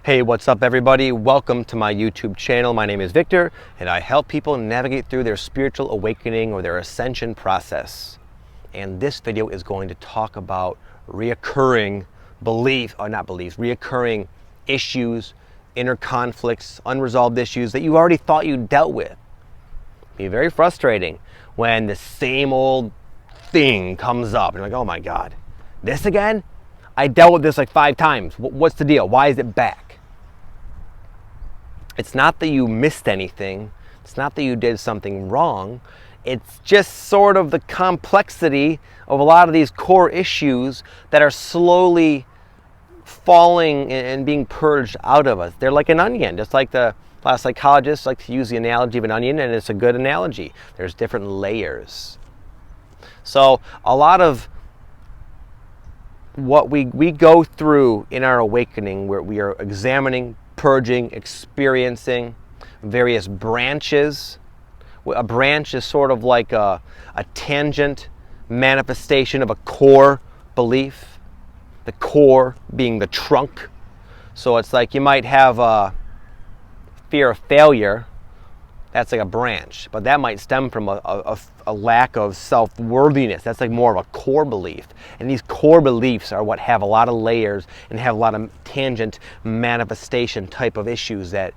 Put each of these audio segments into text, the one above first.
Hey, what's up everybody? Welcome to my YouTube channel. My name is Victor and I help people navigate through their spiritual awakening or their ascension process. And this video is going to talk about reoccurring reoccurring issues, inner conflicts, unresolved issues that you already thought you dealt with. It'd be very frustrating when the same old thing comes up and you're like, oh my God, this again? I dealt with this like 5 times. What's the deal? Why is it back? It's not that you missed anything. It's not that you did something wrong. It's just sort of the complexity of a lot of these core issues that are slowly falling and being purged out of us. They're like an onion, just like a lot of psychologists like to use the analogy of an onion, and it's a good analogy. There's different layers. So a lot of what we go through in our awakening, where we are examining, purging, experiencing various branches. A branch is sort of like a tangent manifestation of a core belief, the core being the trunk. So it's like you might have a fear of failure. That's like a branch, but that might stem from a lack of self-worthiness. That's like more of a core belief. And these core beliefs are what have a lot of layers and have a lot of tangent manifestation type of issues that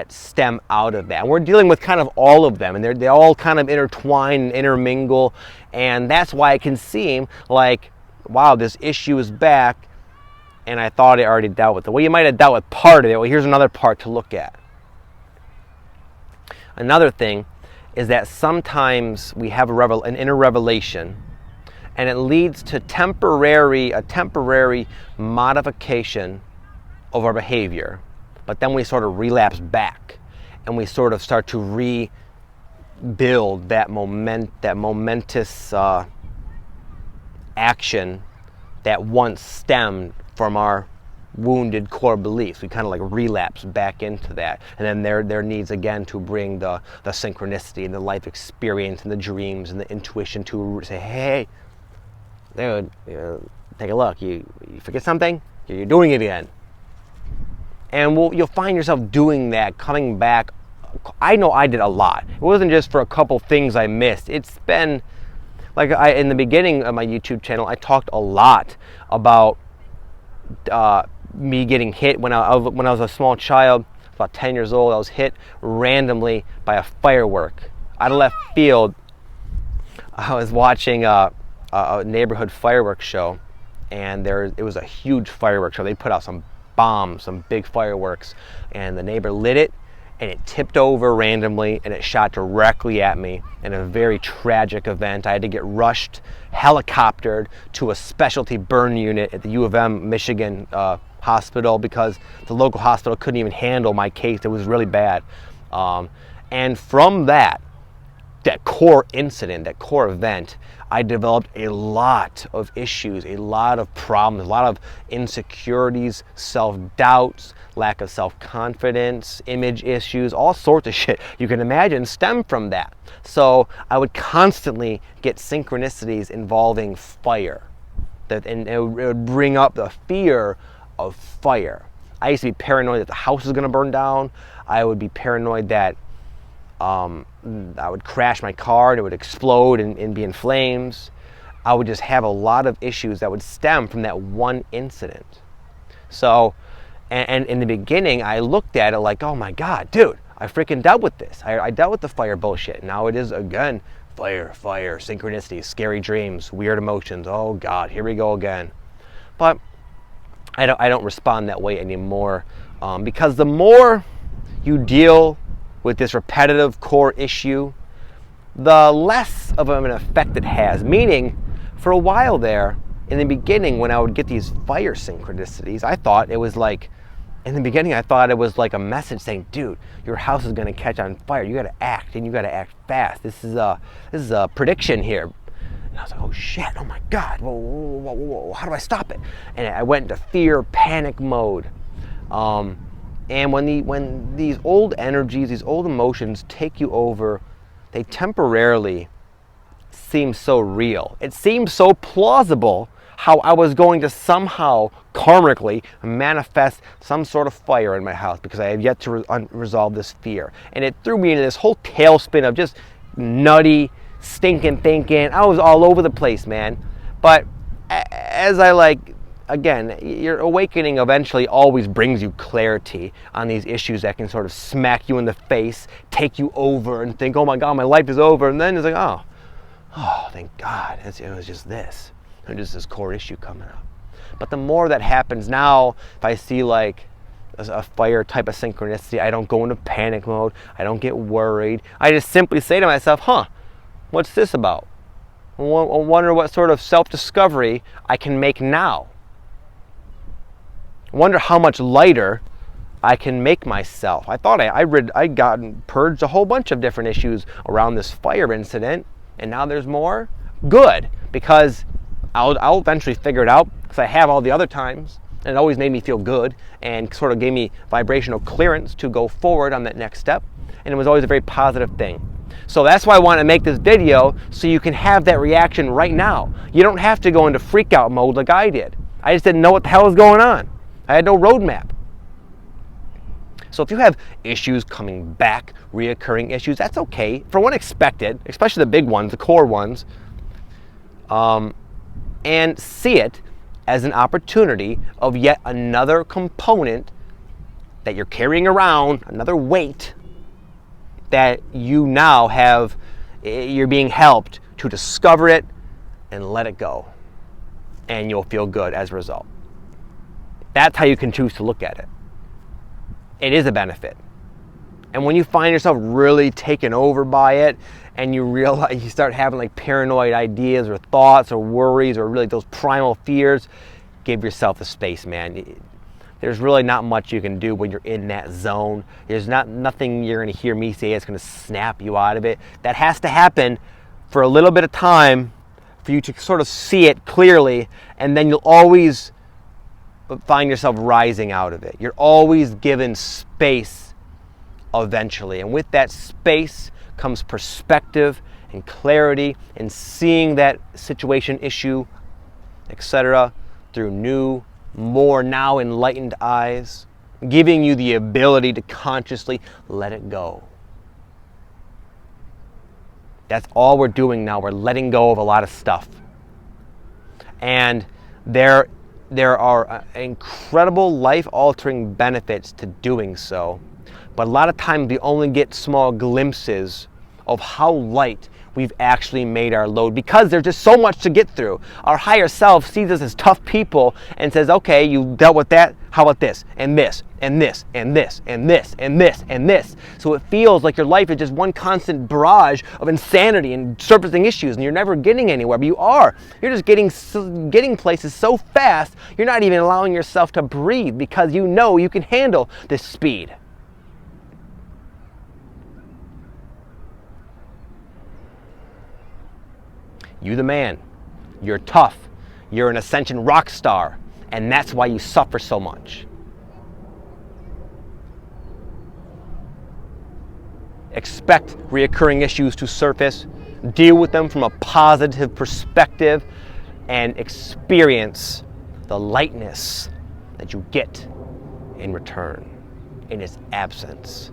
stem out of that. And we're dealing with kind of all of them, and they all kind of intertwine and intermingle, and that's why it can seem like, wow, this issue is back, and I thought I already dealt with it. Well, you might have dealt with part of it. Well, here's another part to look at. Another thing is that sometimes we have an inner revelation, and it leads to a temporary modification of our behavior, but then we sort of relapse back, and we sort of start to rebuild that momentous action that once stemmed from our wounded core beliefs. We kind of like relapse back into that, and then there needs again to bring the synchronicity and the life experience and the dreams and the intuition to say, hey, dude, take a look, you forget something, you're doing it again. And you'll find yourself doing that, coming back. I know I did a lot. It wasn't just for a couple things I missed. It's been like in the beginning of my YouTube channel, I talked a lot about me getting hit when I was a small child, about 10 years old. I was hit randomly by a firework out of left field. I was watching a neighborhood fireworks show, and it was a huge fireworks show. They put out some bombs, some big fireworks, and the neighbor lit it, and it tipped over randomly, and it shot directly at me in a very tragic event. I had to get rushed, helicoptered to a specialty burn unit at the U of M, Michigan hospital, because the local hospital couldn't even handle my case. It was really bad. And from that core incident, that core event, I developed a lot of issues, a lot of problems, a lot of insecurities, self-doubts, lack of self-confidence, image issues, all sorts of shit you can imagine stem from that. So I would constantly get synchronicities involving fire, and it would bring up the fear of fire. I used to be paranoid that the house was going to burn down. I would be paranoid that I would crash my car and it would explode and be in flames. I would just have a lot of issues that would stem from that one incident. So, and in the beginning, I looked at it like, oh my God, dude, I freaking dealt with this. I dealt with the fire bullshit. Now it is, again, fire, synchronicity, scary dreams, weird emotions. Oh God, here we go again. But I don't respond that way anymore, because the more you deal with this repetitive core issue, the less of an effect it has. Meaning, for a while there, in the beginning, when I would get these fire synchronicities, I thought it was like, in the beginning, I thought it was like a message saying, dude, your house is gonna catch on fire. You gotta act, and you gotta act fast. This is a prediction here. And I was like, oh shit, oh my God, whoa, how do I stop it? And I went into fear, panic mode. And when these old energies, these old emotions take you over, they temporarily seem so real. It seems so plausible how I was going to somehow karmically manifest some sort of fire in my house because I have yet to resolve this fear. And it threw me into this whole tailspin of just nutty, stinking thinking. I was all over the place, man. But as again, your awakening eventually always brings you clarity on these issues that can sort of smack you in the face, take you over, and think, oh my God, my life is over. And then it's like, oh, thank God, it was just this. It was just this core issue coming up. But the more that happens now, if I see like a fire type of synchronicity, I don't go into panic mode. I don't get worried. I just simply say to myself, what's this about? I wonder what sort of self-discovery I can make now. I wonder how much lighter I can make myself. I thought I'd gotten purged a whole bunch of different issues around this fire incident, and now there's more. Good, because I'll eventually figure it out, because I have all the other times, and it always made me feel good and sort of gave me vibrational clearance to go forward on that next step, and it was always a very positive thing. So that's why I want to make this video, so you can have that reaction right now. You don't have to go into freak out mode like I did. I just didn't know what the hell was going on. I had no roadmap. So if you have issues coming back, reoccurring issues, that's okay. For one, expected, especially the big ones, the core ones, and see it as an opportunity of yet another component that you're carrying around, another weight that you now have, you're being helped to discover it and let it go. And you'll feel good as a result. That's how you can choose to look at it. It is a benefit. And when you find yourself really taken over by it, and you realize you start having like paranoid ideas or thoughts or worries or really those primal fears, give yourself the space, man. There's really not much you can do when you're in that zone. There's nothing you're going to hear me say that's going to snap you out of it. That has to happen for a little bit of time for you to sort of see it clearly, and then you'll always find yourself rising out of it. You're always given space eventually. And with that space comes perspective and clarity and seeing that situation, issue, etc. through new, more now enlightened eyes, giving you the ability to consciously let it go. That's all we're doing now. We're letting go of a lot of stuff. And there are incredible life-altering benefits to doing so. But a lot of times we only get small glimpses of how light we've actually made our load, because there's just so much to get through. Our higher self sees us as tough people and says, okay, you dealt with that, how about this, and this, and this, and this, and this, and this, and this. So it feels like your life is just one constant barrage of insanity and surfacing issues, and you're never getting anywhere, but you are. You're just getting places so fast, you're not even allowing yourself to breathe, because you know you can handle this speed. You the man, you're tough, you're an Ascension rock star, and that's why you suffer so much. Expect reoccurring issues to surface, deal with them from a positive perspective, and experience the lightness that you get in return, in its absence.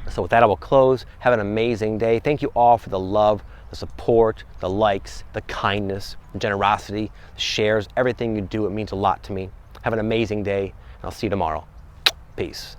So with that, I will close. Have an amazing day. Thank you all for the love, the support, the likes, the kindness, the generosity, the shares, everything you do. It means a lot to me. Have an amazing day, and I'll see you tomorrow. Peace.